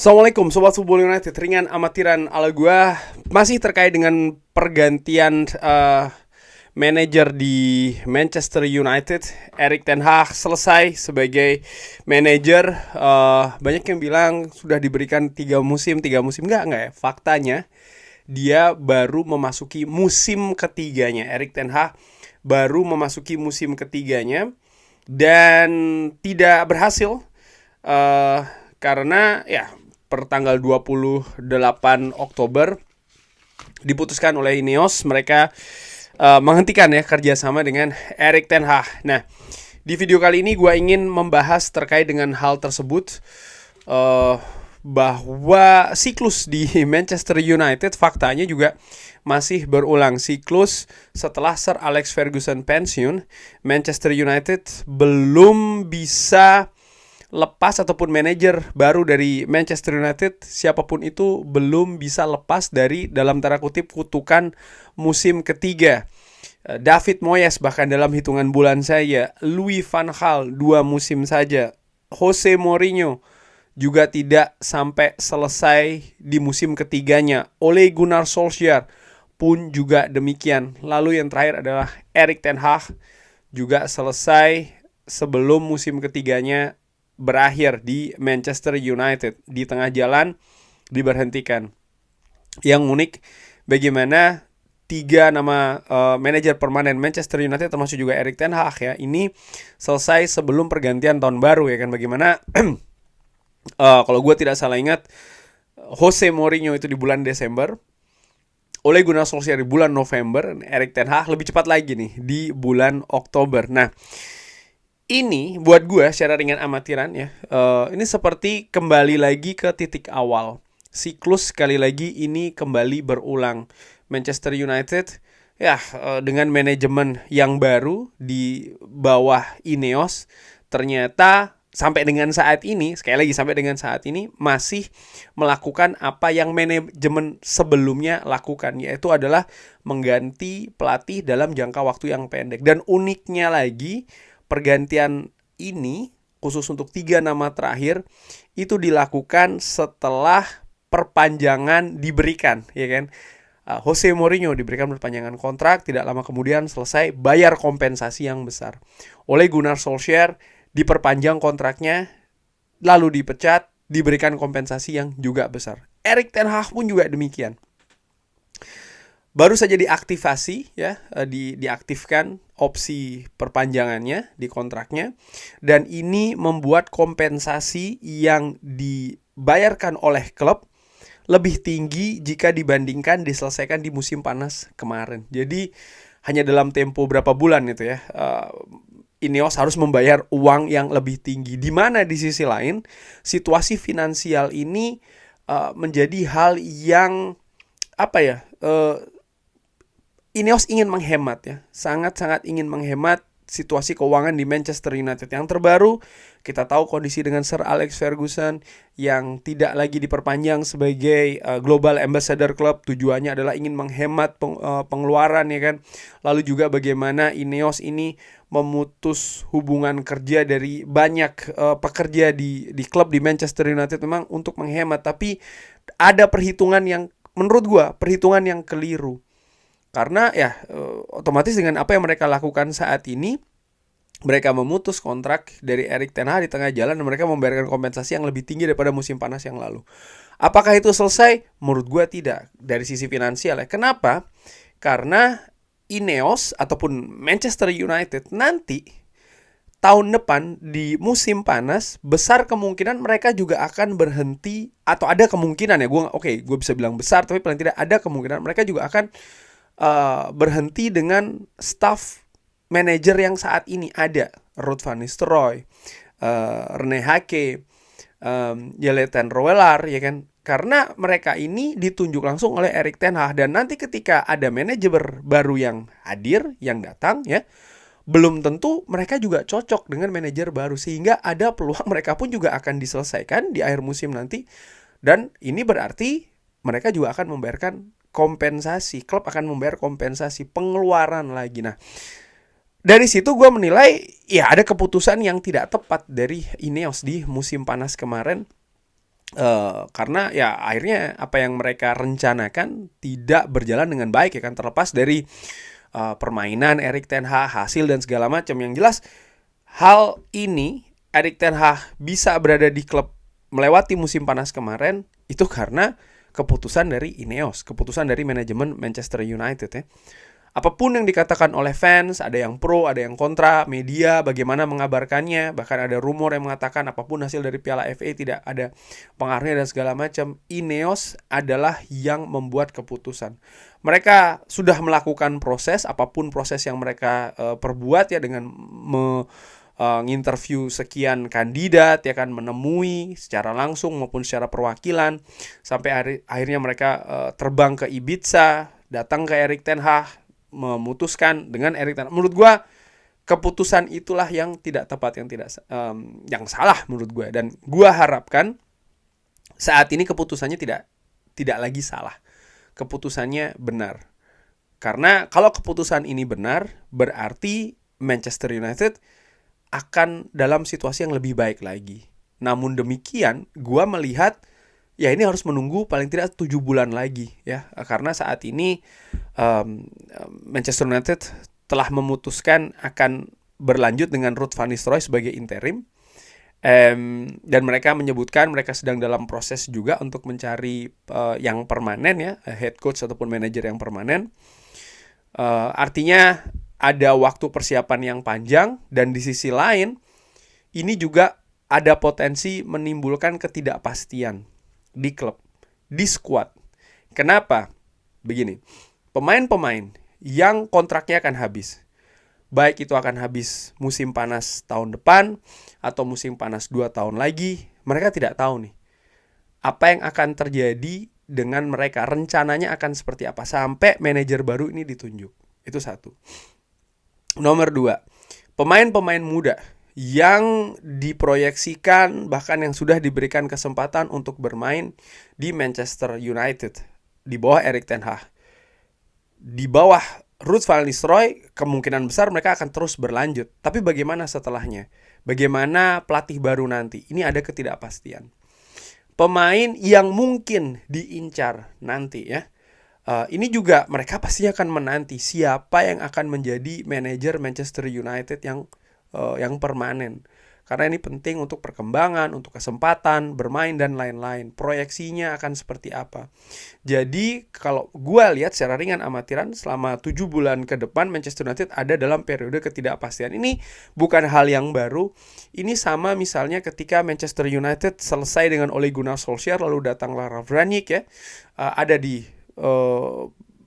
Assalamualaikum Sobat Football United. Ringan amatiran ala gua masih terkait dengan pergantian manajer di Manchester United. Erik ten Hag selesai sebagai manajer. Banyak yang bilang sudah diberikan 3 musim enggak ya. Faktanya dia baru memasuki musim ketiganya. Erik ten Hag baru memasuki musim ketiganya dan tidak berhasil karena ya per tanggal 28 Oktober diputuskan oleh Ineos mereka menghentikan ya kerjasama dengan Erik ten Hag. Nah, di video kali ini gue ingin membahas terkait dengan hal tersebut, bahwa siklus di Manchester United faktanya juga masih berulang. Siklus setelah Sir Alex Ferguson pensiun, Manchester United belum bisa lepas, ataupun manajer baru dari Manchester United siapapun itu belum bisa lepas dari, dalam tanda kutip, kutukan musim ketiga. David Moyes bahkan dalam hitungan bulan saja, Louis van Gaal 2 musim saja, Jose Mourinho juga tidak sampai selesai di musim ketiganya, Ole Gunnar Solskjaer pun juga demikian. Lalu yang terakhir adalah Erik ten Hag, juga selesai sebelum musim ketiganya berakhir di Manchester United. Di tengah jalan diberhentikan. Yang unik, bagaimana 3 nama manajer permanen Manchester United termasuk juga Erik ten Hag ya, ini selesai sebelum pergantian tahun baru ya kan. Bagaimana kalau gue tidak salah ingat, Jose Mourinho itu di bulan Desember, Ole Gunnar Solskjaer di bulan November, Erik ten Hag lebih cepat lagi nih di bulan Oktober. Nah, ini buat gue secara ringan amatiran ya, ini seperti kembali lagi ke titik awal. Siklus sekali lagi ini kembali berulang. Manchester United ya, dengan manajemen yang baru di bawah Ineos, ternyata sampai dengan saat ini, sekali lagi sampai dengan saat ini, masih melakukan apa yang manajemen sebelumnya lakukan, yaitu adalah mengganti pelatih dalam jangka waktu yang pendek. Dan uniknya lagi, pergantian ini khusus untuk 3 nama terakhir itu dilakukan setelah perpanjangan diberikan, ya kan. Jose Mourinho diberikan perpanjangan kontrak, tidak lama kemudian selesai bayar kompensasi yang besar. Ole Gunnar Solskjaer diperpanjang kontraknya, lalu dipecat, diberikan kompensasi yang juga besar. Erik ten Hag pun juga demikian. Baru saja diaktifasi ya, diaktifkan opsi perpanjangannya di kontraknya, dan ini membuat kompensasi yang dibayarkan oleh klub lebih tinggi jika dibandingkan diselesaikan di musim panas kemarin. Jadi hanya dalam tempo berapa bulan itu ya, Ineos harus membayar uang yang lebih tinggi. Di mana di sisi lain situasi finansial ini menjadi hal yang Ineos ingin menghemat ya, sangat-sangat ingin menghemat situasi keuangan di Manchester United. Yang terbaru, kita tahu kondisi dengan Sir Alex Ferguson yang tidak lagi diperpanjang sebagai Global Ambassador Club. Tujuannya adalah ingin menghemat pengeluaran ya kan. Lalu juga bagaimana Ineos ini memutus hubungan kerja dari banyak pekerja di klub di Manchester United, memang untuk menghemat. Tapi ada perhitungan yang menurut gua perhitungan yang keliru. Karena ya otomatis dengan apa yang mereka lakukan saat ini, mereka memutus kontrak dari Erik ten Hag di tengah jalan dan mereka membayarkan kompensasi yang lebih tinggi daripada musim panas yang lalu. Apakah itu selesai? Menurut gue tidak, dari sisi finansial ya. Kenapa? Karena Ineos ataupun Manchester United nanti tahun depan di musim panas, besar kemungkinan mereka juga akan berhenti, atau ada kemungkinan ya, gue bisa bilang besar, tapi paling tidak ada kemungkinan mereka juga akan berhenti dengan staff manajer yang saat ini ada. Ruud van Nistelrooy, Rene Hake, Jelle ten Roelar ya kan. Karena mereka ini ditunjuk langsung oleh Erik ten Hag, dan nanti ketika ada manajer baru yang hadir, yang datang ya, belum tentu mereka juga cocok dengan manajer baru, sehingga ada peluang mereka pun juga akan diselesaikan di akhir musim nanti. Dan ini berarti mereka juga akan membayarkan kompensasi, klub akan membayar kompensasi pengeluaran lagi. Nah, dari situ gue menilai ya ada keputusan yang tidak tepat dari Ineos di musim panas kemarin, Karena ya akhirnya apa yang mereka rencanakan tidak berjalan dengan baik ya kan, terlepas dari permainan Erik ten Hag, hasil dan segala macam. Yang jelas hal ini Erik ten Hag bisa berada di klub melewati musim panas kemarin itu karena keputusan dari Ineos, keputusan dari manajemen Manchester United ya. Apapun yang dikatakan oleh fans, ada yang pro, ada yang kontra, media bagaimana mengabarkannya, bahkan ada rumor yang mengatakan apapun hasil dari Piala FA tidak ada pengaruhnya dan segala macam. Ineos adalah yang membuat keputusan. Mereka sudah melakukan proses, apapun proses yang mereka perbuat ya, dengan nginterview sekian kandidat ya kan, menemui secara langsung maupun secara perwakilan, sampai akhirnya mereka terbang ke Ibiza, datang ke Erik ten Hag, memutuskan dengan Erik ten Hag. Menurut gue keputusan itulah yang tidak tepat, yang salah menurut gue, dan gue harapkan saat ini keputusannya tidak lagi salah, keputusannya benar. Karena kalau keputusan ini benar, berarti Manchester United akan dalam situasi yang lebih baik lagi. Namun demikian, gue melihat ya ini harus menunggu paling tidak 7 bulan lagi ya, karena saat ini Manchester United telah memutuskan akan berlanjut dengan Ruud van Nistelrooy sebagai interim, dan mereka menyebutkan mereka sedang dalam proses juga untuk mencari yang permanen ya, head coach ataupun manajer yang permanen. Artinya ada waktu persiapan yang panjang, dan di sisi lain ini juga ada potensi menimbulkan ketidakpastian di klub, di squad. Kenapa? Begini, pemain-pemain yang kontraknya akan habis, baik itu akan habis musim panas tahun depan atau musim panas 2 tahun lagi, mereka tidak tahu nih apa yang akan terjadi dengan mereka, rencananya akan seperti apa sampai manajer baru ini ditunjuk. Itu satu. Nomor 2, pemain-pemain muda yang diproyeksikan bahkan yang sudah diberikan kesempatan untuk bermain di Manchester United di bawah Erik ten Hag, di bawah Ruud van Nistelrooy, kemungkinan besar mereka akan terus berlanjut. Tapi bagaimana setelahnya? Bagaimana pelatih baru nanti? Ini ada ketidakpastian. Pemain yang mungkin diincar nanti ya, ini juga mereka pasti akan menanti siapa yang akan menjadi manajer Manchester United yang permanen. Karena ini penting untuk perkembangan, untuk kesempatan bermain dan lain-lain. Proyeksinya akan seperti apa. Jadi kalau gue lihat secara ringan amatiran, selama 7 bulan ke depan Manchester United ada dalam periode ketidakpastian. Ini bukan hal yang baru. Ini sama misalnya ketika Manchester United selesai dengan Ole Gunnar Solskjaer, lalu datanglah Ralf Rangnick ya. Ada di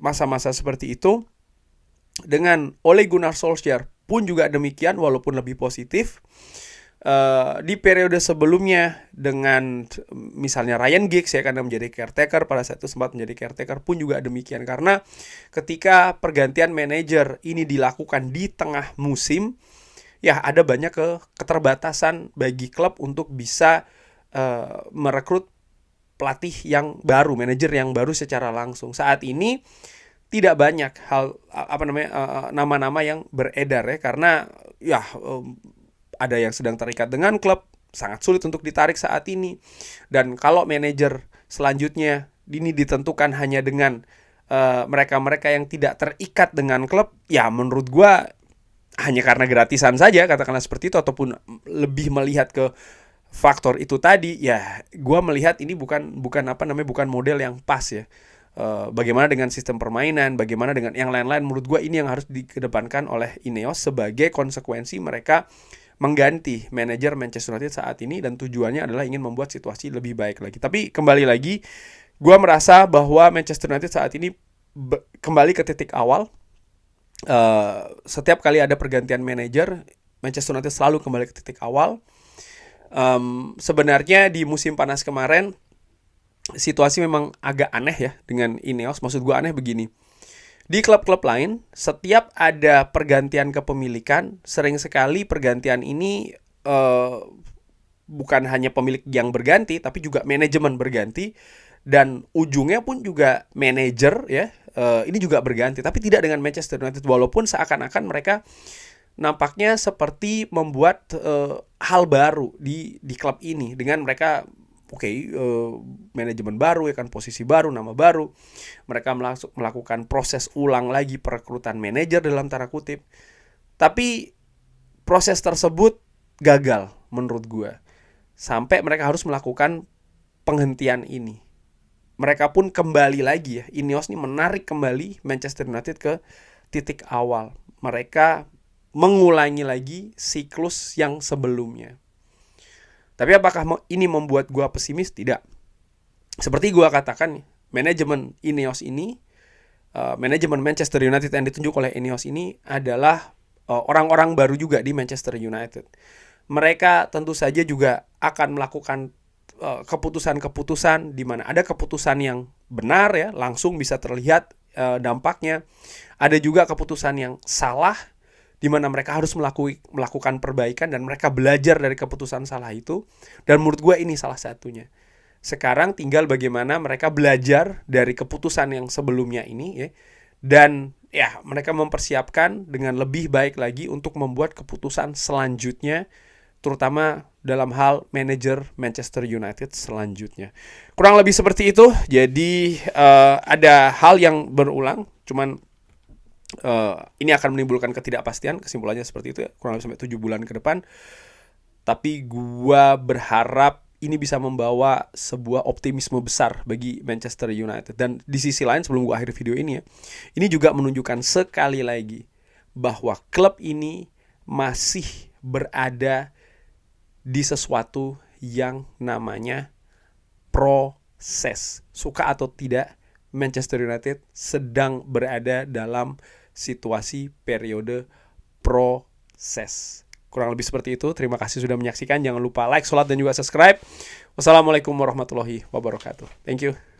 masa-masa seperti itu. Dengan Ole Gunnar Solskjaer pun juga demikian, walaupun lebih positif. Di periode sebelumnya dengan misalnya Ryan Giggs ya, karena menjadi caretaker, pada saat itu sempat menjadi caretaker, pun juga demikian. Karena ketika pergantian manajer ini dilakukan di tengah musim, ya ada banyak keterbatasan bagi klub untuk bisa merekrut pelatih yang baru, manajer yang baru secara langsung. Saat ini tidak banyak nama-nama yang beredar ya, karena ya ada yang sedang terikat dengan klub, sangat sulit untuk ditarik saat ini. Dan kalau manajer selanjutnya ini ditentukan hanya dengan mereka-mereka yang tidak terikat dengan klub, ya menurut gue hanya karena gratisan saja, katakanlah seperti itu, ataupun lebih melihat ke faktor itu tadi, ya gue melihat ini bukan model yang pas ya. Bagaimana dengan sistem permainan, bagaimana dengan yang lain-lain, menurut gue ini yang harus dikedepankan oleh Ineos sebagai konsekuensi mereka mengganti manajer Manchester United saat ini, dan tujuannya adalah ingin membuat situasi lebih baik lagi. Tapi kembali lagi, gue merasa bahwa Manchester United saat ini kembali ke titik awal. Setiap kali ada pergantian manajer, Manchester United selalu kembali ke titik awal. Sebenarnya di musim panas kemarin situasi memang agak aneh ya dengan Ineos. Maksud gue aneh begini, di klub-klub lain setiap ada pergantian kepemilikan, sering sekali pergantian ini bukan hanya pemilik yang berganti, tapi juga manajemen berganti, dan ujungnya pun juga manajer ya, ini juga berganti. Tapi tidak dengan Manchester United, walaupun seakan-akan mereka nampaknya seperti membuat hal baru di klub ini dengan mereka manajemen baru, ya kan, posisi baru, nama baru. Mereka melakukan proses ulang lagi perekrutan manajer dalam tanda kutip. Tapi proses tersebut gagal menurut gue. Sampai mereka harus melakukan penghentian ini. Mereka pun kembali lagi ya. Ineos ini menarik kembali Manchester United ke titik awal. Mereka mengulangi lagi siklus yang sebelumnya. Tapi apakah ini membuat gue pesimis? Tidak. Seperti gue katakan, manajemen Ineos ini, manajemen Manchester United yang ditunjuk oleh Ineos ini adalah orang-orang baru juga di Manchester United. Mereka tentu saja juga akan melakukan keputusan-keputusan di mana ada keputusan yang benar ya, langsung bisa terlihat dampaknya. Ada juga keputusan yang salah, di mana mereka harus melakukan perbaikan dan mereka belajar dari keputusan salah itu. Dan menurut gue ini salah satunya. Sekarang tinggal bagaimana mereka belajar dari keputusan yang sebelumnya ini ya. Dan ya, mereka mempersiapkan dengan lebih baik lagi untuk membuat keputusan selanjutnya, terutama dalam hal manajer Manchester United selanjutnya. Kurang lebih seperti itu. Jadi ada hal yang berulang, cuman ini akan menimbulkan ketidakpastian. Kesimpulannya seperti itu ya, kurang lebih sampai 7 bulan ke depan. Tapi gua berharap ini bisa membawa sebuah optimisme besar bagi Manchester United. Dan di sisi lain, sebelum gua akhiri video ini ya, ini juga menunjukkan sekali lagi bahwa klub ini masih berada di sesuatu yang namanya proses. Suka atau tidak, Manchester United sedang berada dalam situasi periode proses. Kurang lebih seperti itu. Terima kasih sudah menyaksikan. Jangan lupa like, sholat, dan juga subscribe. Wassalamualaikum warahmatullahi wabarakatuh. Thank you.